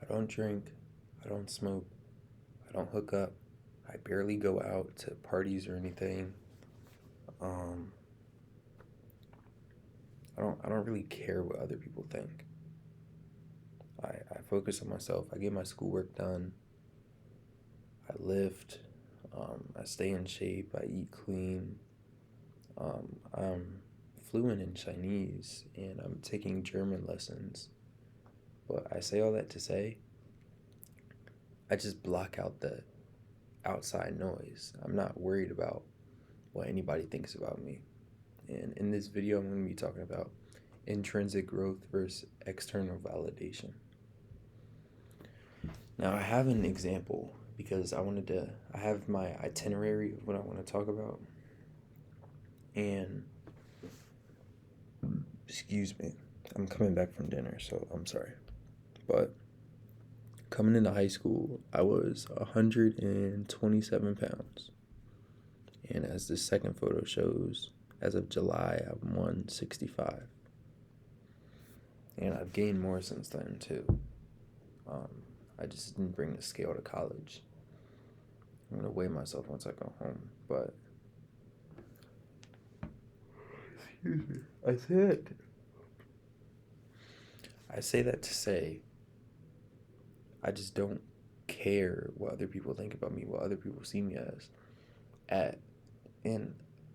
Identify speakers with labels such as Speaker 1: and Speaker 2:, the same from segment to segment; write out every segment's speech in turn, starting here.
Speaker 1: I don't drink. I don't smoke. I don't hook up. I barely go out to parties or anything. Um, I don't really care what other people think. I focus on myself. I get my schoolwork done. I lift. I stay in shape. I eat clean. I'm fluent in Chinese and I'm taking German lessons. But I say all that to say, I just block out the outside noise. I'm not worried about what anybody thinks about me. And in this video, I'm going to be talking about intrinsic growth versus external validation. Now, I have an example because I have my itinerary of what I want to talk about. And, excuse me, I'm coming back from dinner, so I'm sorry. But coming into high school, I was 127 pounds. And as this second photo shows, as of July, I'm 165. And I've gained more since then, too. Um, I just didn't bring the scale to college. I'm going to weigh myself once I go home. But, excuse me, I say that to say I just don't care what other people think about me, what other people see me as. At And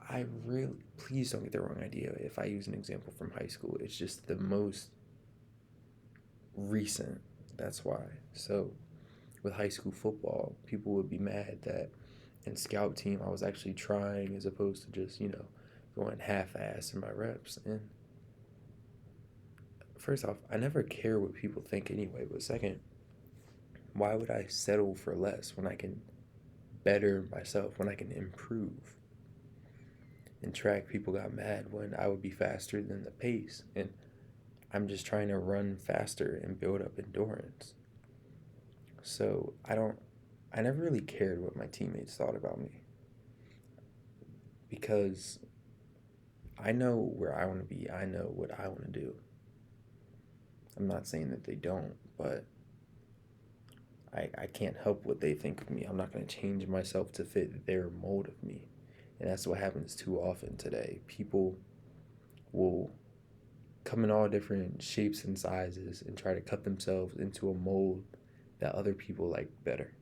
Speaker 1: I really, please don't get the wrong idea. If I use an example from high school, it's just the most recent. That's why. So, with high school football, people would be mad that in scout team I was actually trying as opposed to just, going half ass in my reps. And first off, I never care what people think anyway. But second, why would I settle for less when I can better myself, when I can improve? In track, people got mad when I would be faster than the pace. And I'm just trying to run faster and build up endurance. So I never really cared what my teammates thought about me because I know where I want to be. I know what I want to do. I'm not saying that they don't, but I can't help what they think of me. I'm not going to change myself to fit their mold of me. And that's what happens too often today. People will come in all different shapes and sizes and try to cut themselves into a mold that other people like better.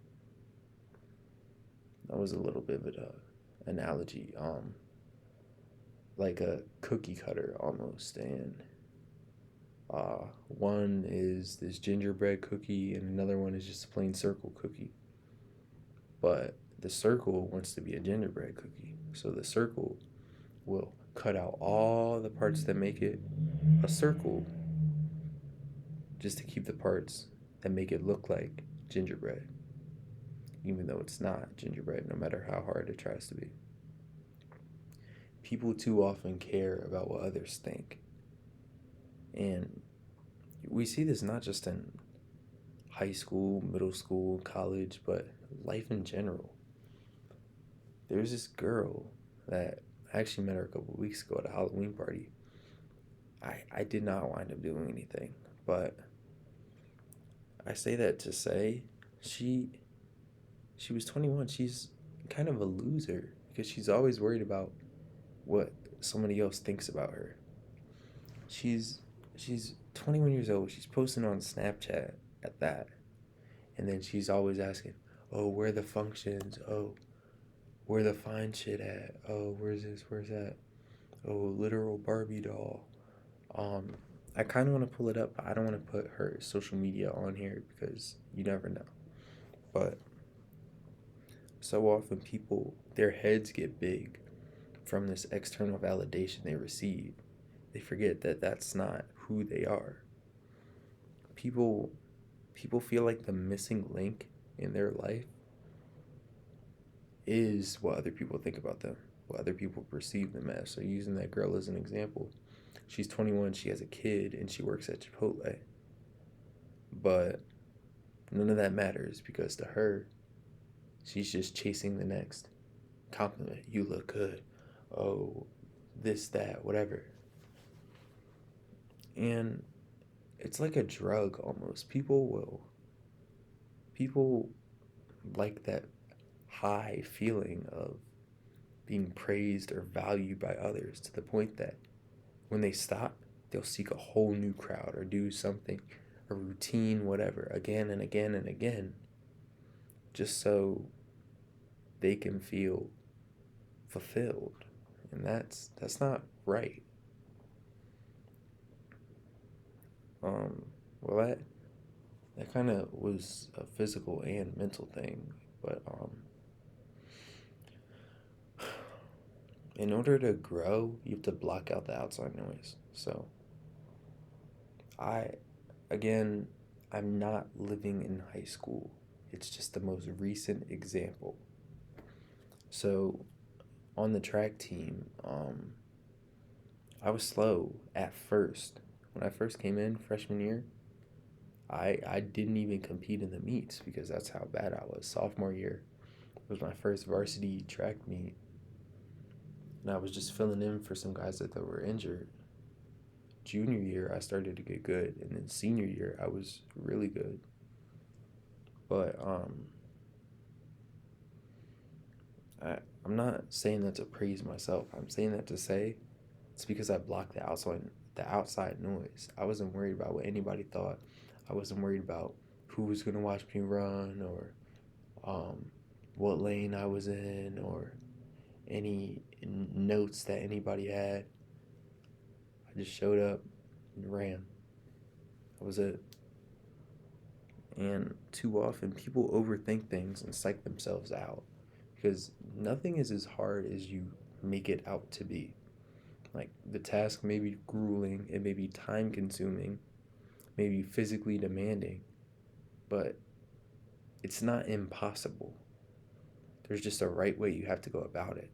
Speaker 1: That was a little bit of an analogy, like a cookie cutter almost. And one is this gingerbread cookie, and another one is just a plain circle cookie. But the circle wants to be a gingerbread cookie, so the circle will cut out all the parts that make it a circle just to keep the parts that make it look like gingerbread, even though it's not gingerbread, no matter how hard it tries to be. People too often care about what others think. And we see this not just in high school, middle school, college, but life in general. There's this girl that I actually met her a couple of weeks ago at a Halloween party. I did not wind up doing anything, but I say that to say she she was 21. She's kind of a loser because she's always worried about what somebody else thinks about her. She's she's 21 years old. She's posting on Snapchat at that. And then she's always asking, "Oh, where are the functions? Oh, where the fine shit at? Oh, where's this? Where's that? Oh, literal Barbie doll." Um, I kind of want to pull it up. But I don't want to put her social media on here because you never know. But so often people, their heads get big from this external validation they receive. They forget that that's not who they are. People people feel like the missing link in their life is what other people think about them, what other people perceive them as. So using that girl as an example, she's 21, she has a kid, and she works at Chipotle. But none of that matters because to her, she's just chasing the next compliment. You look good. Oh, this, that, whatever. And it's like a drug almost. People will People like that high feeling of being praised or valued by others to the point that when they stop, they'll seek a whole new crowd or do something, a routine, whatever, again and again and again, just so they can feel fulfilled. And that's not right. Um, well, that kind of was a physical and mental thing, but in order to grow, you have to block out the outside noise. So I, again, I'm not living in high school. It's just the most recent example. So on the track team, I was slow at first. When I first came in freshman year, I didn't even compete in the meets because that's how bad I was. Sophomore year was my first varsity track meet, and I was just filling in for some guys that were injured. Junior year, I started to get good, and then senior year, I was really good. But I'm not saying that to praise myself. I'm saying that to say it's because I blocked the outside noise. I wasn't worried about what anybody thought. I wasn't worried about who was gonna watch me run or um, what lane I was in or any notes that anybody had. I just showed up and ran. That was it. And too often people overthink things and psych themselves out because nothing is as hard as you make it out to be. Like the task may be grueling, it may be time consuming, maybe physically demanding, but it's not impossible. There's just a right way you have to go about it.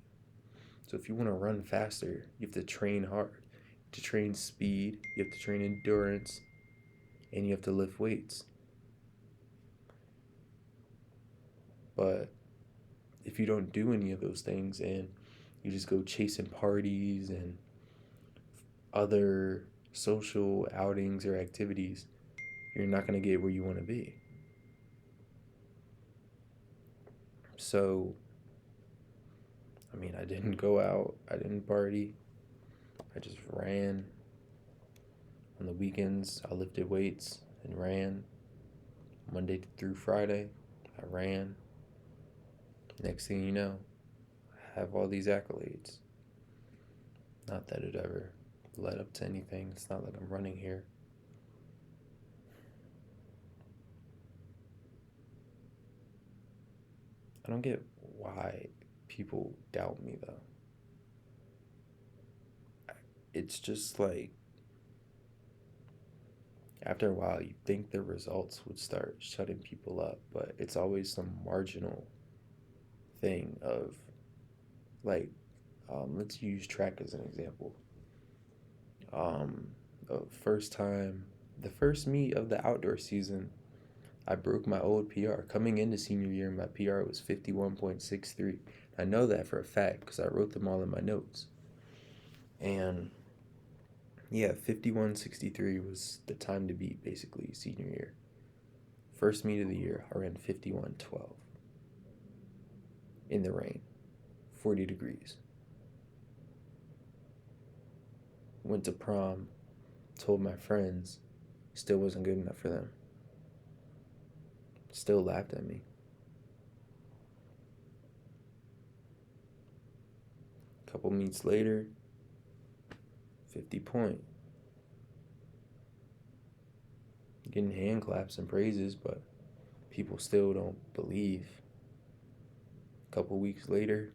Speaker 1: So if you want to run faster, you have to train hard. You have to train speed, you have to train endurance, and you have to lift weights. But if you don't do any of those things and you just go chasing parties and other social outings or activities, you're not going to get where you want to be. So, I mean, I didn't go out, I didn't party, I just ran. On the weekends, I lifted weights and ran. Monday through Friday, I ran. Next thing you know, I have all these accolades. Not that it ever led up to anything. It's not like I'm running here. I don't get why people doubt me though. It's just like after a while you think the results would start shutting people up, but it's always some marginal thing of like let's use track as an example. Um First time, the first meet of the outdoor season, I broke my old PR. Coming into senior year, my PR was 51.63. I know that for a fact because I wrote them all in my notes. And yeah, 51.63 was the time to beat basically senior year. First meet of the year, I ran 51.12 in the rain, 40 degrees. Went to prom, told my friends, still wasn't good enough for them. Still laughed at me. A couple meets later, 50 point. Getting hand claps and praises, but people still don't believe. A couple weeks later,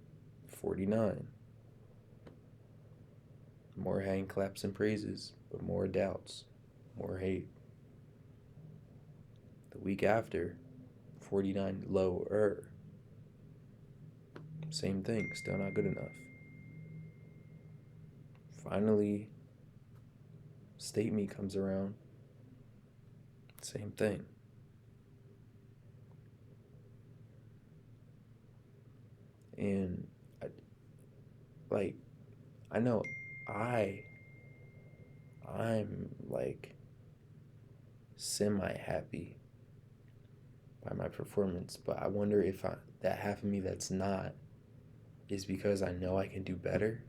Speaker 1: 49. More hand claps and praises, but more doubts, more hate. The week after, 49 lower. Same thing, still not good enough. Finally, state meet comes around. Same thing. And I, like, I know I I'm like semi happy by my performance, but I wonder if that half of me that's not is because I know I can do better,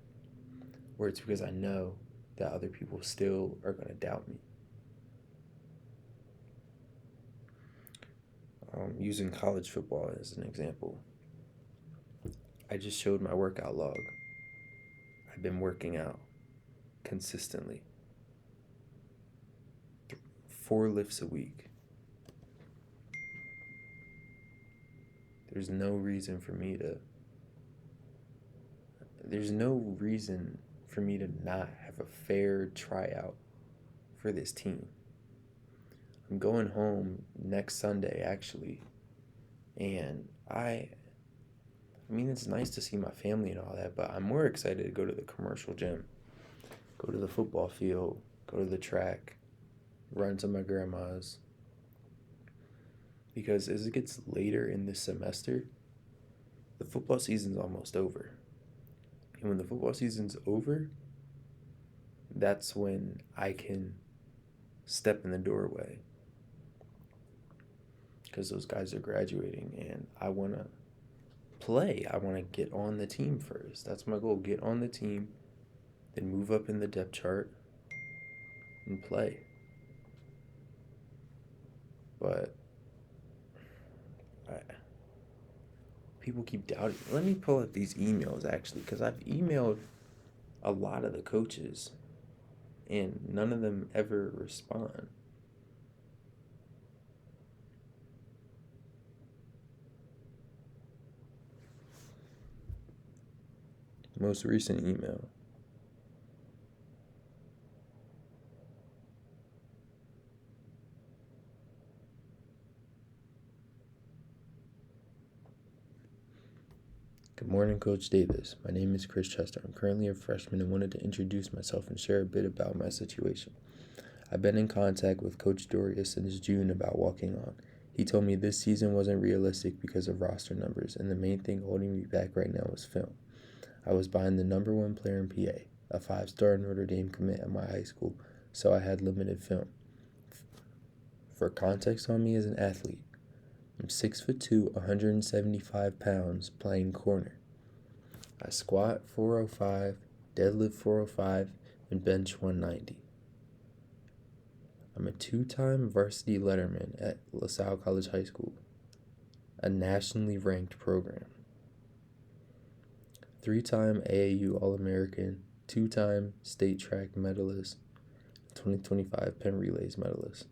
Speaker 1: or it's because I know that other people still are going to doubt me. Using college football as an example, I just showed my workout log. I've been working out consistently, 4 lifts a week. There's no reason for me to not have a fair tryout for this team. I'm going home next Sunday, actually, and I mean, it's nice to see my family and all that, but I'm more excited to go to the commercial gym, go to the football field, go to the track, run to my grandma's. Because as it gets later in this semester, the football season's almost over. And when the football season's over, that's when I can step in the doorway. Because those guys are graduating and I want to play. I want to get on the team first. That's my goal. Get on the team, then move up in the depth chart and play. But people keep doubting. Let me pull up these emails, actually, because I've emailed a lot of the coaches and none of them ever respond. Most recent email. Good morning, Coach Davis. My name is Chris Chester. I'm currently a freshman and wanted to introduce myself and share a bit about my situation. I've been in contact with Coach Doria since June about walking on. He told me this season wasn't realistic because of roster numbers, and the main thing holding me back right now was film. I was behind the number 1 player in PA, a 5-star Notre Dame commit at my high school, so I had limited film. For context on me as an athlete, I'm 6'2", 175 pounds, playing corner. I squat 405, deadlift 405, and bench 190. I'm a 2-time varsity letterman at LaSalle College High School, a nationally ranked program. 3-time AAU All-American, 2-time state track medalist, 2025 Penn Relays medalist.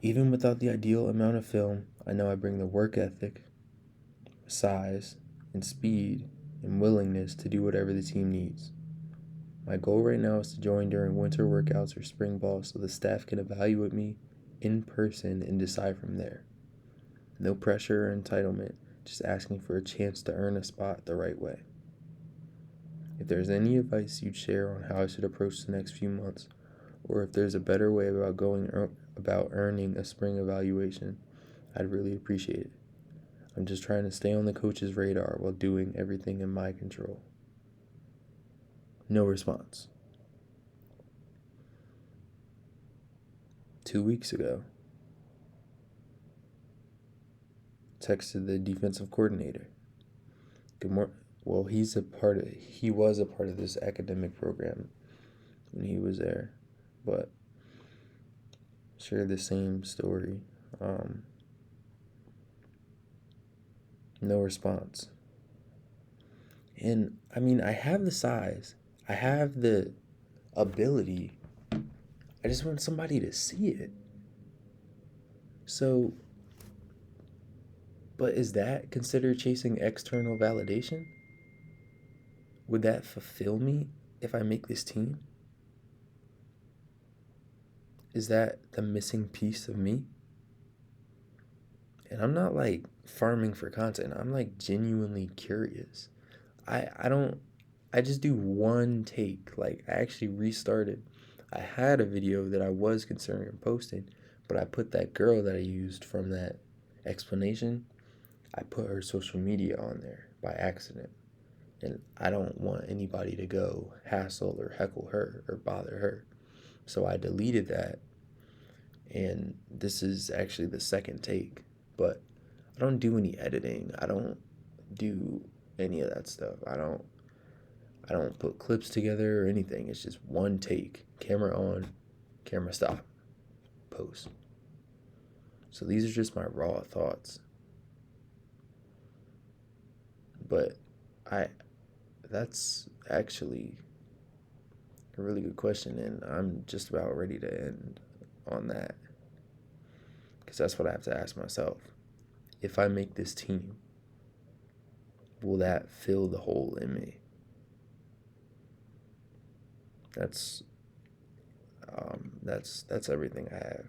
Speaker 1: Even without the ideal amount of film, I know I bring the work ethic, size, and speed, and willingness to do whatever the team needs. My goal right now is to join during winter workouts or spring ball so the staff can evaluate me in person and decide from there. No pressure or entitlement, just asking for a chance to earn a spot the right way. If there's any advice you'd share on how I should approach the next few months, or if there's a better way about earning a spring evaluation, I'd really appreciate it. I'm just trying to stay on the coach's radar while doing everything in my control. No response. 2 weeks ago, texted the defensive coordinator. Good morning. Well, he was a part of this academic program when he was there, but shared the same story. No response. And I mean, I have the size, I have the ability. I just want somebody to see it. So, but is that considered chasing external validation? Would that fulfill me if I make this team? Is that the missing piece of me? And I'm not like farming for content. I'm like genuinely curious. I just do one take. Like I actually restarted. I had a video that I was considering posting, but I put that girl that I used from that explanation, I put her social media on there by accident. And I don't want anybody to go hassle or heckle her or bother her. So I deleted that. And this is actually the second take, but I don't do any editing. I don't do any of that stuff. I don't put clips together or anything. It's just one take. Camera on, camera stop, post. So these are just my raw thoughts. But I that's actually a really good question, and I'm just about ready to end on that because that's what I have to ask myself. If I make this team, will that fill the hole in me? That's that's everything I have.